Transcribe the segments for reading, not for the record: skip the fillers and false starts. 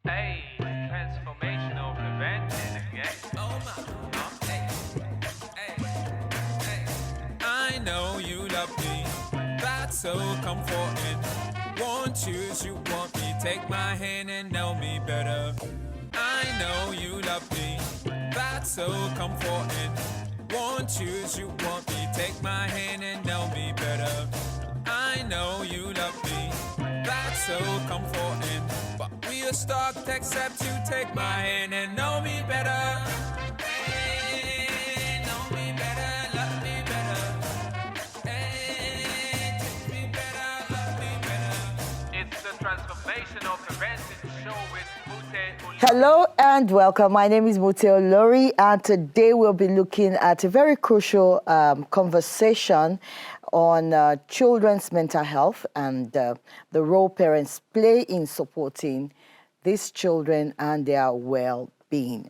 Hey, transformational prevention again. Oh my. I know you love me, that's so comforting. Won't you, you want me, take my hand and know me better. I know you love me, that's so comforting. Won't you, you want me, take my hand and know me better. I know you love me, that's so comforting. But we're stuck except you take my hand and know me better. Hey, know me better, love me better. Hey, take me better, love me better. It's the Transformational Parenting Show with Mute Olori. Hello and welcome. My name is Mute Olori, and today we'll be looking at a very crucial conversation on children's mental health and the role parents play in supporting these children and their well-being.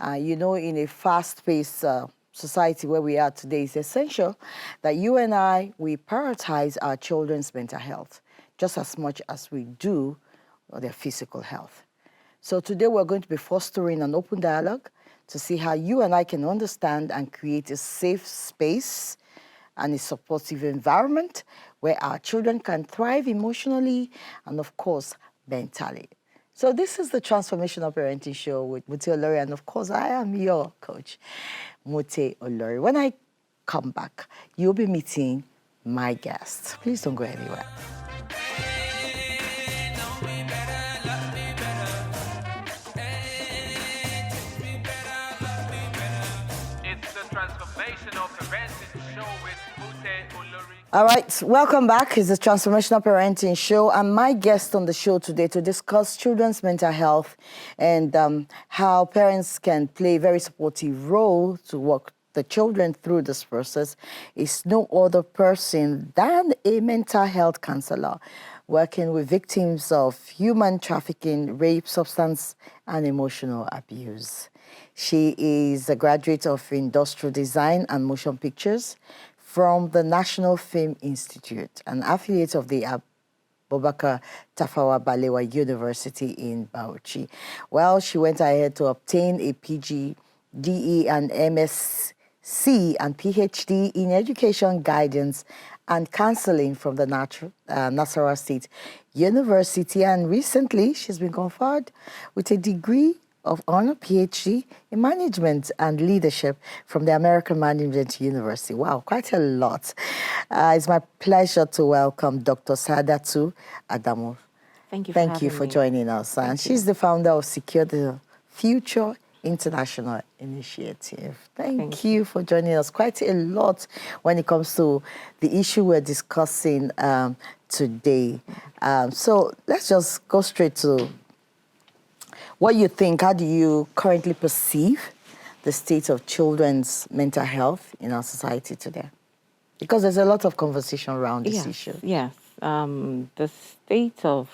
In a fast-paced society where we are today, it's essential that you and we prioritize our children's mental health just as much as we do their physical health. So today we're going to be fostering an open dialogue to see how you and I can understand and create a safe space and a supportive environment where our children can thrive emotionally and, of course, mentally. So this is the Transformational Parenting Show with Mute Olori, and of course, I am your coach, Mute Olori. When I come back, you'll be meeting my guests. Please don't go anywhere. It's the Transformational Parenting Show with Mute Olori. All right, welcome back. It's the Transformational Parenting Show. And my guest on the show today to discuss children's mental health and how parents can play a very supportive role to walk the children through this process is no other person than a mental health counselor working with victims of human trafficking, rape, substance, and emotional abuse. She is a graduate of Industrial Design and Motion Pictures from the National Film Institute, an affiliate of the Abubakar Tafawa Balewa University in Bauchi. Well, she went ahead to obtain a PGDE and MSc and PhD in Education Guidance and Counseling from the Nasarawa State University, and recently she's been conferred with a degree of honor PhD in Management and Leadership from the American Management University. Wow, quite a lot. It's my pleasure to welcome Dr. Saadatu Adamu. Thank you Thank you for joining us. And she's the founder of Secure the Future International Initiative. Thank you for joining us. Quite a lot when it comes to the issue we're discussing today. So let's just go straight to what you think. How do you currently perceive the state of children's mental health in our society today? Because there's a lot of conversation around this issue. Yes. The state of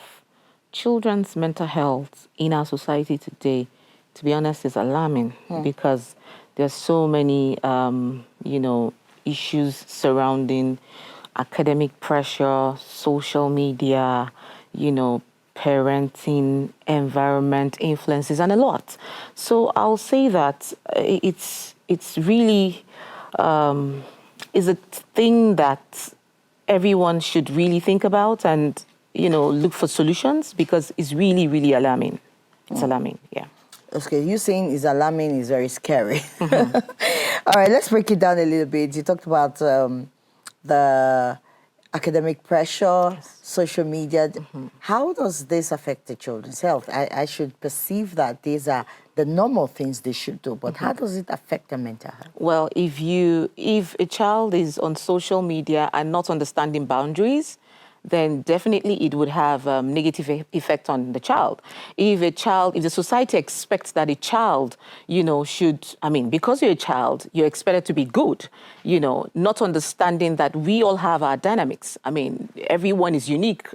children's mental health in our society today, to be honest, is alarming because there's so many, issues surrounding academic pressure, social media, parenting, environment influences, and a lot. So I'll say that it's really is a thing that everyone should really think about and look for solutions, because it's really, really alarming. It's alarming, yeah. Okay, you saying is alarming is very scary. All right, let's break it down a little bit. You talked about the academic pressure, social media. How does this affect the children's health? I should perceive that these are the normal things they should do, but how does it affect their mental health? Well, if a child is on social media and not understanding boundaries, then definitely it would have a negative effect on the child. If the society expects that a child, because you're a child, you're expected to be good, not understanding that we all have our dynamics. Everyone is unique.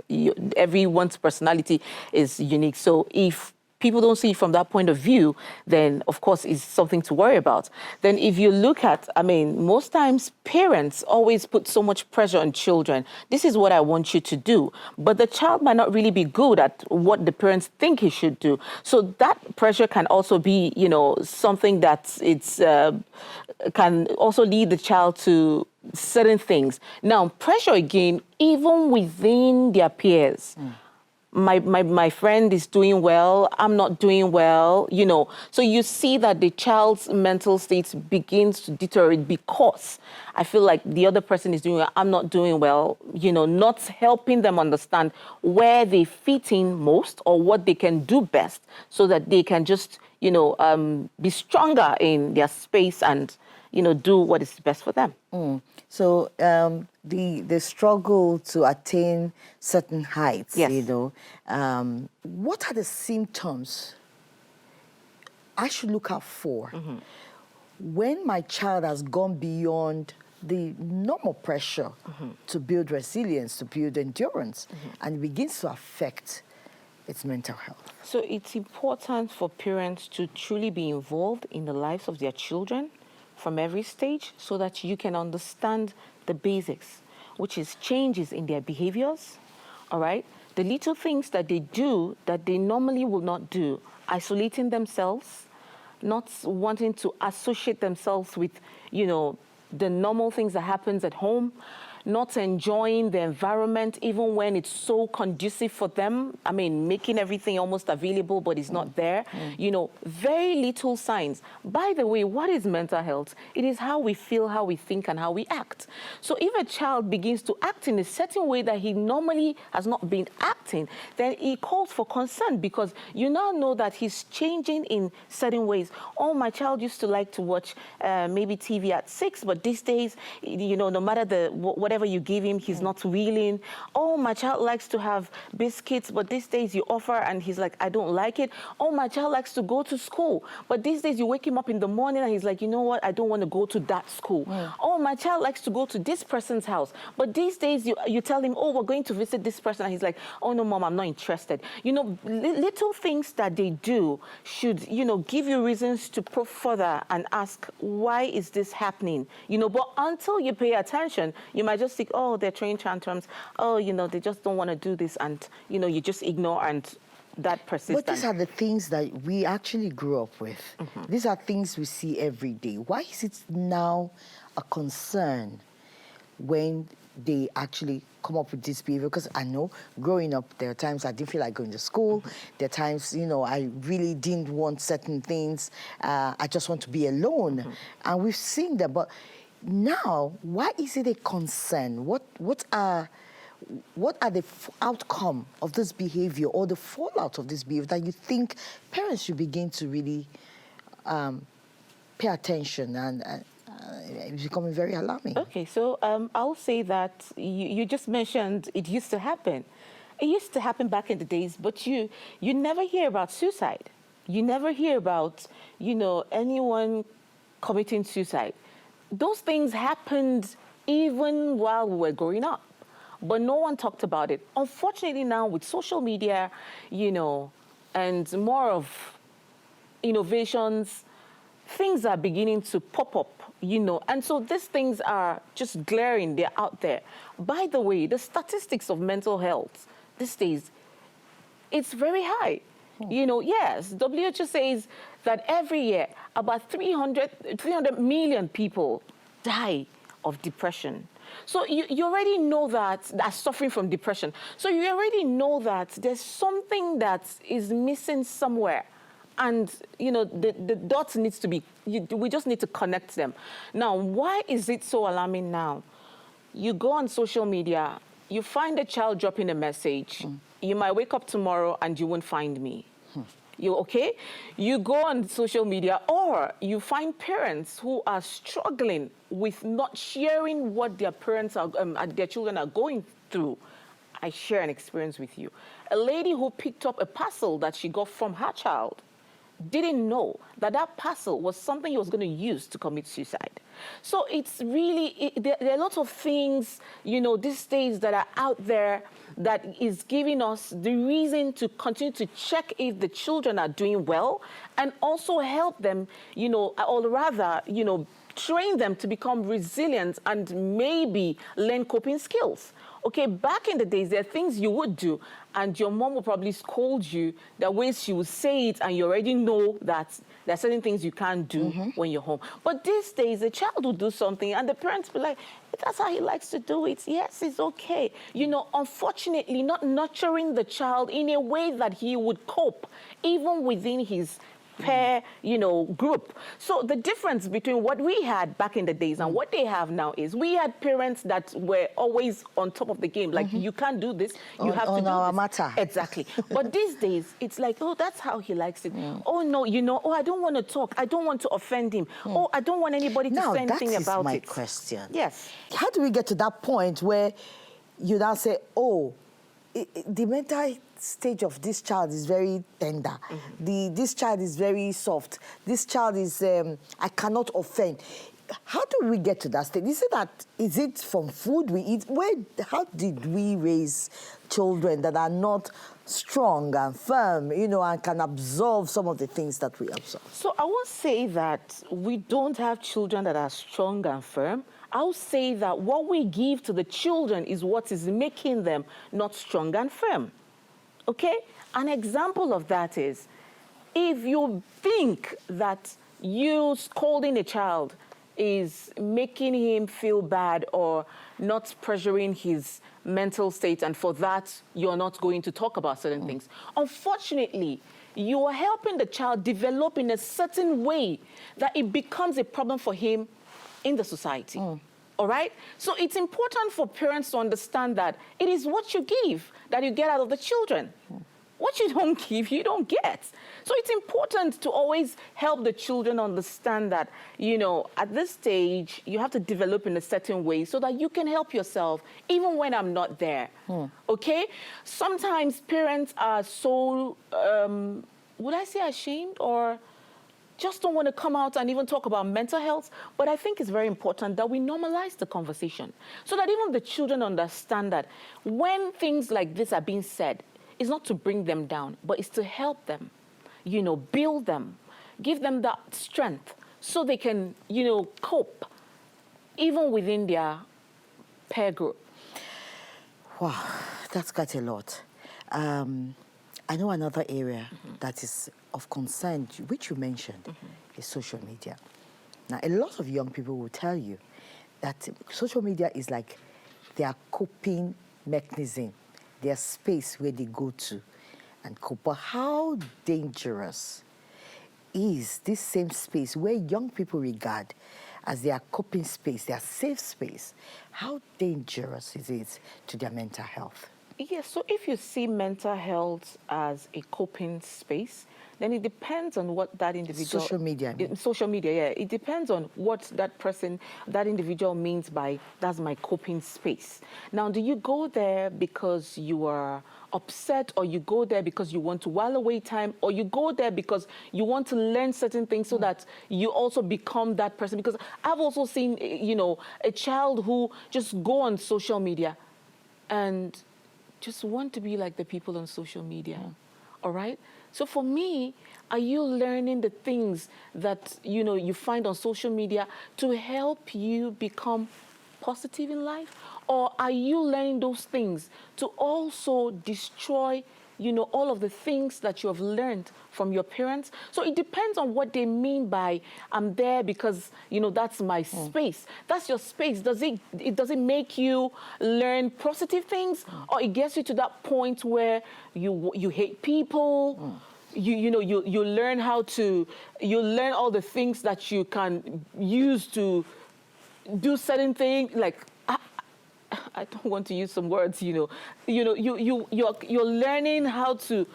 Everyone's personality is unique. So if people don't see it from that point of view, then of course it's something to worry about. Then if you look at, I mean, most times parents always put so much pressure on children. This is what I want you to do. But the child might not really be good at what the parents think he should do. So that pressure can also be, something that can also lead the child to certain things. Now, pressure again, even within their peers. My friend is doing well, I'm not doing well, So you see that the child's mental state begins to deteriorate because I feel like the other person is doing well, I'm not doing well, not helping them understand where they fit in most or what they can do best so that they can just, be stronger in their space and, do what is best for them. So the struggle to attain certain heights, Yes. What are the symptoms I should look out for when my child has gone beyond the normal pressure to build resilience, to build endurance, and it begins to affect its mental health? So it's important for parents to truly be involved in the lives of their children from every stage so that you can understand the basics, which is changes in their behaviors, all right? The little things that they do that they normally will not do, isolating themselves, not wanting to associate themselves with, the normal things that happens at home, not enjoying the environment even when it's so conducive for them. I mean, making everything almost available, but it's not there. Very little signs. By the way, what is mental health? It is how we feel, how we think, and how we act. So if a child begins to act in a certain way that he normally has not been acting, then it calls for concern because you now know that he's changing in certain ways. Oh, my child used to like to watch maybe TV at 6, but these days, no matter whatever you give him, he's not willing. Oh, my child likes to have biscuits, but these days you offer and he's like, I don't like it. Oh, my child likes to go to school, but these days you wake him up in the morning and he's like, you know what, I don't want to go to that school. Oh, my child likes to go to this person's house, but these days you tell him, oh, we're going to visit this person, and he's like, oh, no, mom, I'm not interested. Little things that they do should, give you reasons to probe further and ask, why is this happening? But until you pay attention, you might just think, oh, they're throwing tantrums. Oh, they just don't want to do this. And, you just ignore and that persists. But these are the things that we actually grew up with. These are things we see every day. Why is it now a concern when they actually come up with this behavior? Because I know growing up, there are times I didn't feel like going to school. There are times, I really didn't want certain things. I just want to be alone. And we've seen that. But now, why is it a concern? What are the outcome of this behavior or the fallout of this behavior that you think parents should begin to really pay attention and it's becoming very alarming? Okay, so I'll say that you just mentioned it used to happen. It used to happen back in the days, but you never hear about suicide. You never hear about, anyone committing suicide. Those things happened even while we were growing up, but no one talked about it. Unfortunately now with social media, and more of innovations, things are beginning to pop up, and so these things are just glaring, they're out there. By the way, the statistics of mental health these days, it's very high. Yes, WHO says that every year about 300 million people die of depression. So you already know that are suffering from depression. So you already know that there's something that is missing somewhere. And, the dots needs to be, we just need to connect them. Now, why is it so alarming now? You go on social media, you find a child dropping a message. You might wake up tomorrow and you won't find me. You okay? You go on social media, or you find parents who are struggling with not sharing what their parents are, their children are going through. I share an experience with you. A lady who picked up a parcel that she got from her child didn't know that that parcel was something he was going to use to commit suicide. So it's really, there are lots of things, these days that are out there that is giving us the reason to continue to check if the children are doing well and also help them, or rather, train them to become resilient and maybe learn coping skills. Okay, back in the days, there are things you would do, and your mom will probably scold you. There are ways she will say it, and you already know that there are certain things you can't do when you're home. But these days, a child will do something, and the parents will be like, that's how he likes to do it. Yes, it's okay. Unfortunately, not nurturing the child in a way that he would cope, even within his pair, group. So the difference between what we had back in the days and what they have now is we had parents that were always on top of the game. Like, you can't do this, you have to do our this. matter. Exactly. But these days, it's like, oh, that's how he likes it. Oh, no, oh, I don't want to talk. I don't want to offend him. Oh, I don't want anybody to say anything about it. Now, that is my question. Yes. How do we get to that point where you now say, oh, the mental stage of this child is very tender. This child is very soft. This child is, I cannot offend. How do we get to that stage? Is it from food we eat? How did we raise children that are not strong and firm, and can absorb some of the things that we absorb? So I won't say that we don't have children that are strong and firm. I'll say that what we give to the children is what is making them not strong and firm. Okay? An example of that is, if you think that you scolding a child is making him feel bad or not pressuring his mental state, and for that, you're not going to talk about certain things. Unfortunately, you are helping the child develop in a certain way that it becomes a problem for him in the society. All right? So it's important for parents to understand that it is what you give that you get out of the children. What you don't give, you don't get. So it's important to always help the children understand that, at this stage, you have to develop in a certain way so that you can help yourself, even when I'm not there. Okay? Sometimes parents are so, would I say ashamed, or just don't want to come out and even talk about mental health. But I think it's very important that we normalize the conversation so that even the children understand that when things like this are being said, it's not to bring them down, but it's to help them, build them, give them that strength so they can, cope even within their peer group. Wow, that's quite a lot. I know another area that is of concern, which you mentioned, is social media. Now, a lot of young people will tell you that social media is like their coping mechanism, their space where they go to and cope. But how dangerous is this same space where young people regard as their coping space, their safe space? How dangerous is it to their mental health? Yes, so if you see mental health as a coping space, then it depends on what that individual... Social media. Social media, yeah. It depends on what that individual means by, that's my coping space. Now, do you go there because you are upset, or you go there because you want to while away time, or you go there because you want to learn certain things so that you also become that person? Because I've also seen, a child who just go on social media and just want to be like the people on social media, all right? So for me, are you learning the things that, you find on social media to help you become positive in life? Or are you learning those things to also destroy, all of the things that you have learned from your parents? So it depends on what they mean by, I'm there because, that's my space. That's your space. Does it make you learn positive things? Or it gets you to that point where you hate people? You learn you learn all the things that you can use to do certain things, like, I don't want to use some words, you're learning how to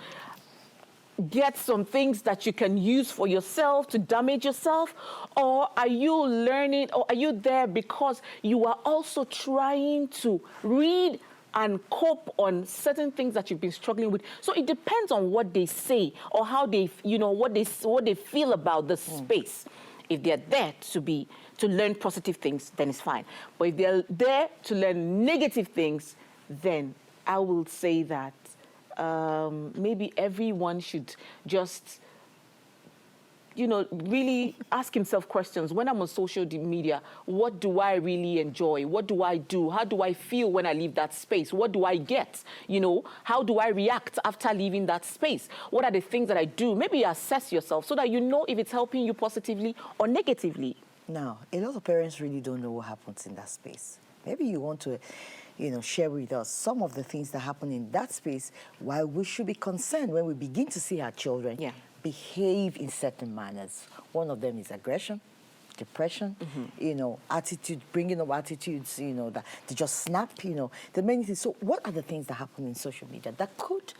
get some things that you can use for yourself to damage yourself? Or are you learning, or are you there because you are also trying to read and cope on certain things that you've been struggling with? So it depends on what they say or how they, what they feel about the space. If they're there to learn positive things, then it's fine. But if they're there to learn negative things, then I will say that maybe everyone should just, really ask himself questions. When I'm on social media, what do I really enjoy? What do I do? How do I feel when I leave that space? What do I get? How do I react after leaving that space? What are the things that I do? Maybe assess yourself so that you know if it's helping you positively or negatively. Now, a lot of parents really don't know what happens in that space. Maybe you want to, share with us some of the things that happen in that space, why we should be concerned when we begin to see our children behave in certain manners. One of them is aggression, depression, attitude, bringing up attitudes, that they just snap, the many things. So what are the things that happen in social media that could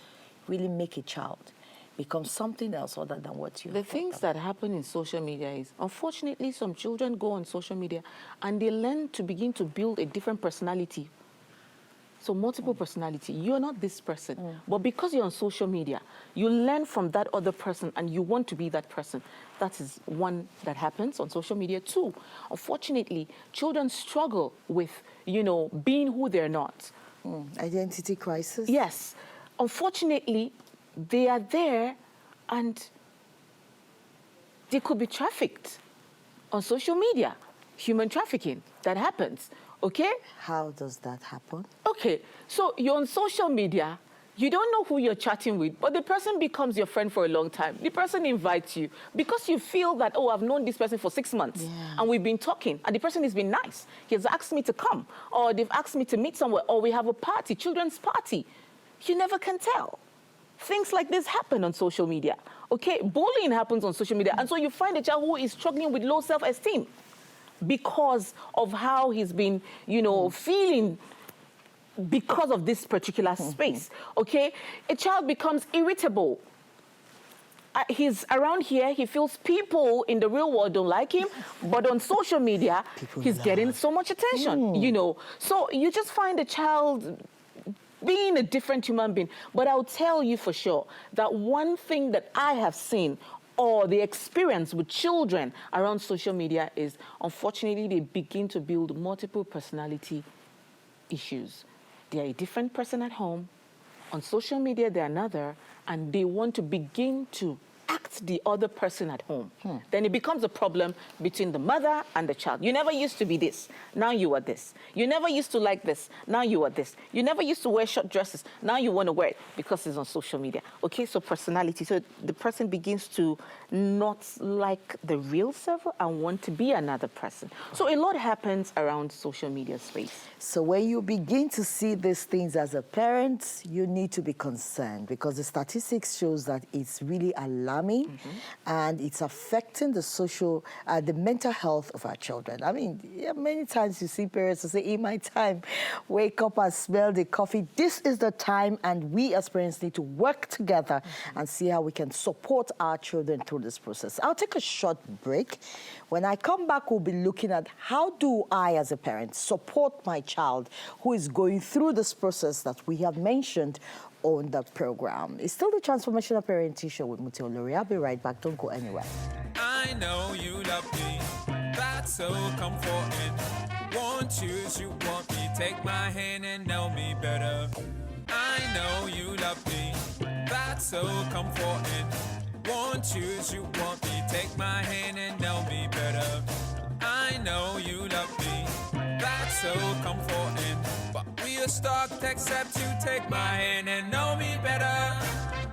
really make a child become something else other than what you The things that happen in social media is, unfortunately, some children go on social media and they learn to begin to build a different personality. So multiple personality. You're not this person, but because you're on social media, you learn from that other person and you want to be that person. That is one that happens on social media. Two, unfortunately, children struggle with, being who they're not. Identity crisis? Yes. Unfortunately, they are there and they could be trafficked on social media. Human trafficking, that happens. Okay? How does that happen? Okay, so you're on social media, you don't know who you're chatting with, but the person becomes your friend for a long time. The person invites you because you feel that, oh, I've known this person for 6 months and we've been talking and the person has been nice. He has asked me to come, or they've asked me to meet somewhere, or we have a party, children's party. You never can tell. Things like this happen on social media. Okay, bullying happens on social media. And so you find a child who is struggling with low self-esteem because of how he's been, feeling because of this particular space, okay? A child becomes irritable. He's around here, he feels people in the real world don't like him, but on social media, he's getting so much attention, So you just find a child being a different human being. But I'll tell you for sure that one thing that I have seen or the experience with children around social media is, unfortunately, they begin to build multiple personality issues. They are a different person at home. On social media, they're another, and they want to begin to act the other person at home. Then it becomes a problem between the mother and the child. You never used to be this, now you are this. You never used to like this, now you are this. You never used to wear short dresses, now you want to wear it because it's on social media. Okay, so personality. So the person begins to not like the real self and want to be another person. So a lot happens around social media space. So when you begin to see these things as a parent, you need to be concerned because the statistics shows that it's really alarming and it's affecting the mental health of our children. I mean, many times you see parents who say, in my time, wake up and smell the coffee. This is the time, and we as parents need to work together and see how we can support our children through this process. I'll take a short break. When I come back, we'll be looking at how do I, as a parent, support my child who is going through this process that we have mentioned on the program. It's still the Transformational Parenting Show with Olori. I'll be right back. Don't go anywhere. I know you love me, that's so comforting. Won't choose, you want me, take my hand and know me better. I know you love me, that's so comforting. Won't choose, you want me, take my hand and know me better. I know you love me, that's so comforting. But we are stuck except you take my hand and know me better.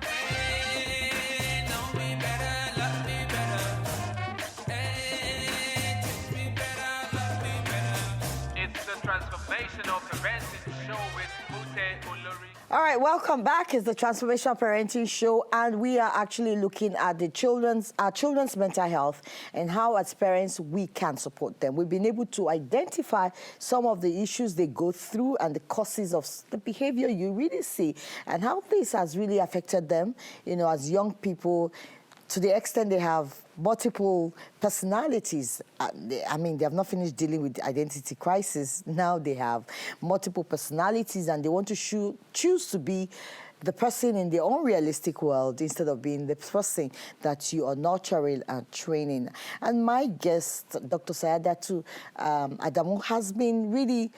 Hey, know me better, love me better. Hey, treat me better, love me better. It's the Transformational Parenting Show with Olori. All right, welcome back. It's the Transformational Parenting Show, and we are actually looking at our children's mental health and how, as parents, we can support them. We've been able to identify some of the issues they go through and the causes of the behavior you really see, and how this has really affected them, as young people, to the extent they have multiple personalities. They have not finished dealing with the identity crisis. Now they have multiple personalities and they want to choose to be the person in their own realistic world instead of being the person that you are nurturing and training. And my guest, Dr. Saadatu Adamu, has been really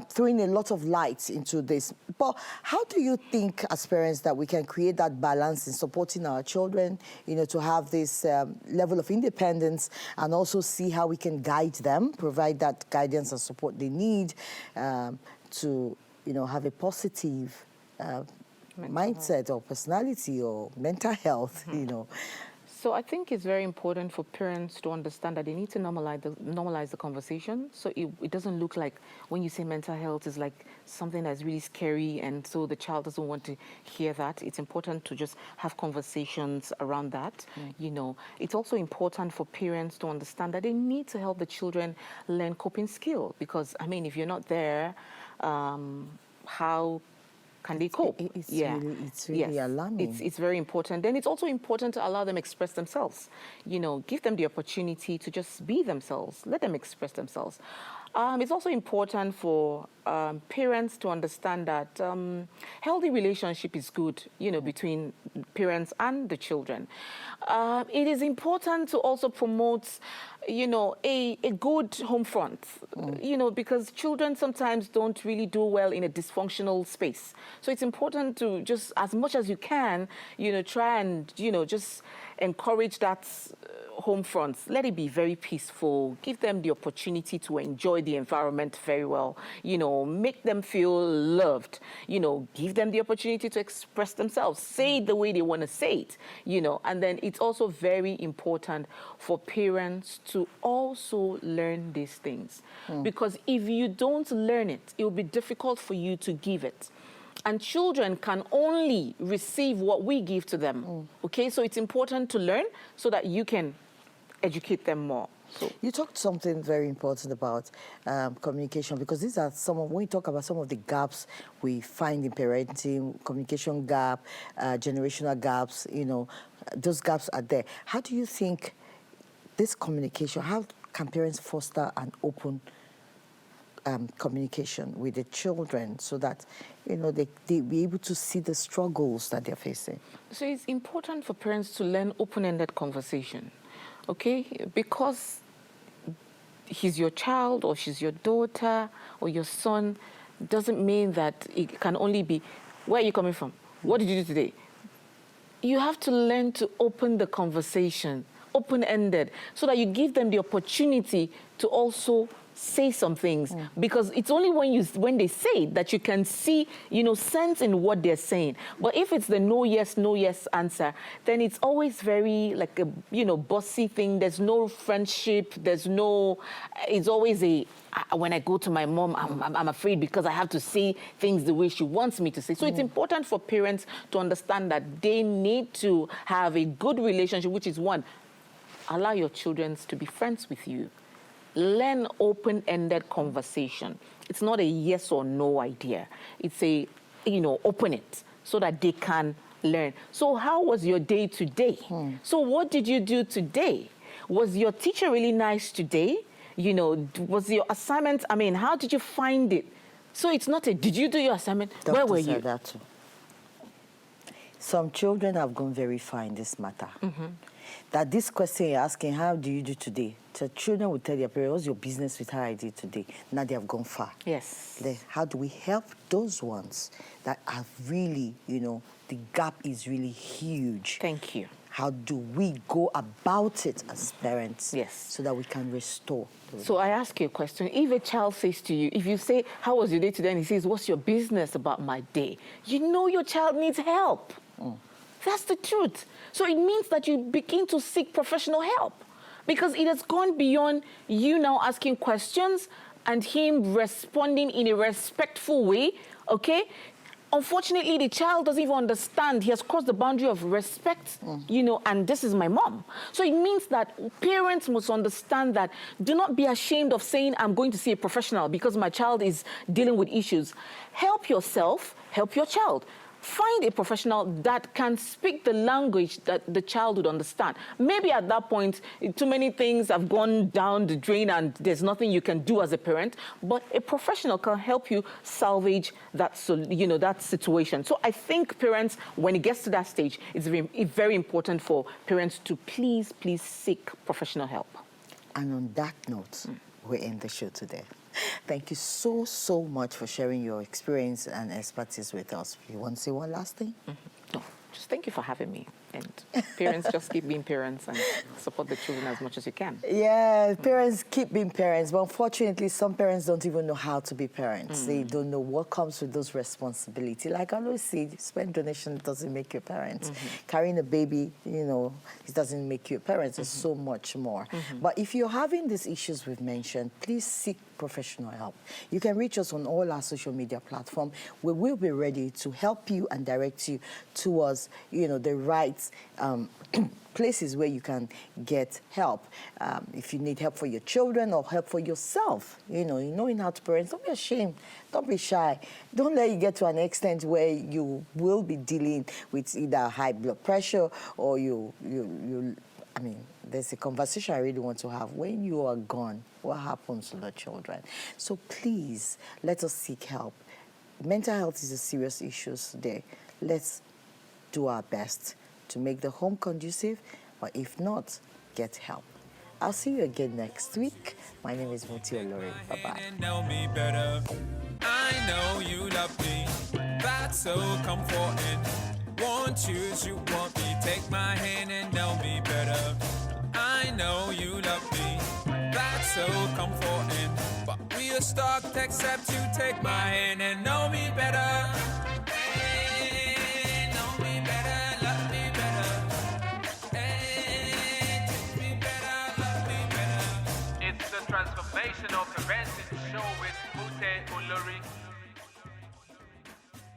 throwing a lot of light into this. But how do you think, as parents, that we can create that balance in supporting our children, to have this level of independence and also see how we can guide them, provide that guidance and support they need to, have a positive mindset or personality or mental health, So I think it's very important for parents to understand that they need to normalize the conversation. So it doesn't look like when you say mental health is like something that's really scary, and so the child doesn't want to hear that. It's important to just have conversations around that. It's also important for parents to understand that they need to help the children learn coping skill, because if you're not there, how can they cope? It's really alarming. It's very important. Then it's also important to allow them express themselves. Give them the opportunity to just be themselves. Let them express themselves. It's also important for parents to understand that healthy relationship is good, between parents and the children. It is important to also promote, a good home front, because children sometimes don't really do well in a dysfunctional space. So it's important to just, as much as you can, try and, just encourage that home front. Let it be very peaceful. Give them the opportunity to enjoy the environment very well. Make them feel loved. Give them the opportunity to express themselves. Say it the way they want to say it. And then it's also very important for parents to also learn these things. Because if you don't learn it, it will be difficult for you to give it. And children can only receive what we give to them. Okay, so it's important to learn so that you can educate them more. So you talked something very important about communication, because these are when we talk about some of the gaps we find in parenting, communication gap, generational gaps, those gaps are there. How do you think this communication, how can parents foster an open communication with the children so that, they be able to see the struggles that they're facing? So it's important for parents to learn open-ended conversation, okay? Because he's your child or she's your daughter or your son doesn't mean that it can only be, where are you coming from? What did you do today? You have to learn to open the conversation, open-ended, so that you give them the opportunity to also say some things, because it's only when they say it that you can see, sense in what they're saying. But if it's the no yes answer, then it's always very like a, bossy thing. There's no friendship. It's always when I go to my mom, I'm afraid because I have to say things the way she wants me to say. So it's important for parents to understand that they need to have a good relationship, which is one, allow your children to be friends with you. Learn open-ended conversation. It's not a yes or no idea. It's a, open it so that they can learn. So how was your day today? So what did you do today? Was your teacher really nice today? Was your assignment, how did you find it? So it's not did you do your assignment? Dr. Where were you? Saadatu, some children have gone very far in this matter. That this question you're asking, how do you do today? The children will tell their parents, what's your business with how I did today? Now they have gone far. Yes. How do we help those ones that have really, the gap is really huge? Thank you. How do we go about it as parents? Yes. So that we can restore? So I ask you a question. If a child says to you, if you say, how was your day today? And he says, what's your business about my day? Your child needs help. That's the truth. So it means that you begin to seek professional help, because it has gone beyond you now asking questions and him responding in a respectful way, okay? Unfortunately, the child doesn't even understand. He has crossed the boundary of respect, and this is my mom. So it means that parents must understand that do not be ashamed of saying, I'm going to see a professional because my child is dealing with issues. Help yourself, help your child. Find a professional that can speak the language that the child would understand. Maybe at that point, too many things have gone down the drain and there's nothing you can do as a parent, but a professional can help you salvage that, that situation. So I think parents, when it gets to that stage, it's very important for parents to please seek professional help. And on that note, we end the show today. Thank you so much for sharing your experience and expertise with us. You want to say one last thing? No, just thank you for having me. And parents, just keep being parents and support the children as much as you can. Yeah, parents keep being parents, but unfortunately, some parents don't even know how to be parents. They don't know what comes with those responsibilities. Like I always say, sperm donation doesn't make you a parent. Carrying a baby, it doesn't make you a parent. There's so much more. But if you're having these issues we've mentioned, please seek professional help. You can reach us on all our social media platforms. We will be ready to help you and direct you towards, the right places where you can get help. If you need help for your children or help for yourself, knowing how to parent, don't be ashamed, don't be shy. Don't let it get to an extent where you will be dealing with either high blood pressure or there's a conversation I really want to have. When you are gone, what happens to the children? So please, let us seek help. Mental health is a serious issue today. Let's do our best to make the home conducive, but if not, get help. I'll see you again next week. My name is Olori. Bye-bye. Know me better. I know you love me. That's so comforting. Want you, you want me. Take my hand and know me better. I know you love me. That's so comforting. But we are stuck except you take my hand and know me better. Hey, know me better, love me better. Hey, take me better, love me better. It's the Transformational Parenteen show with Olori.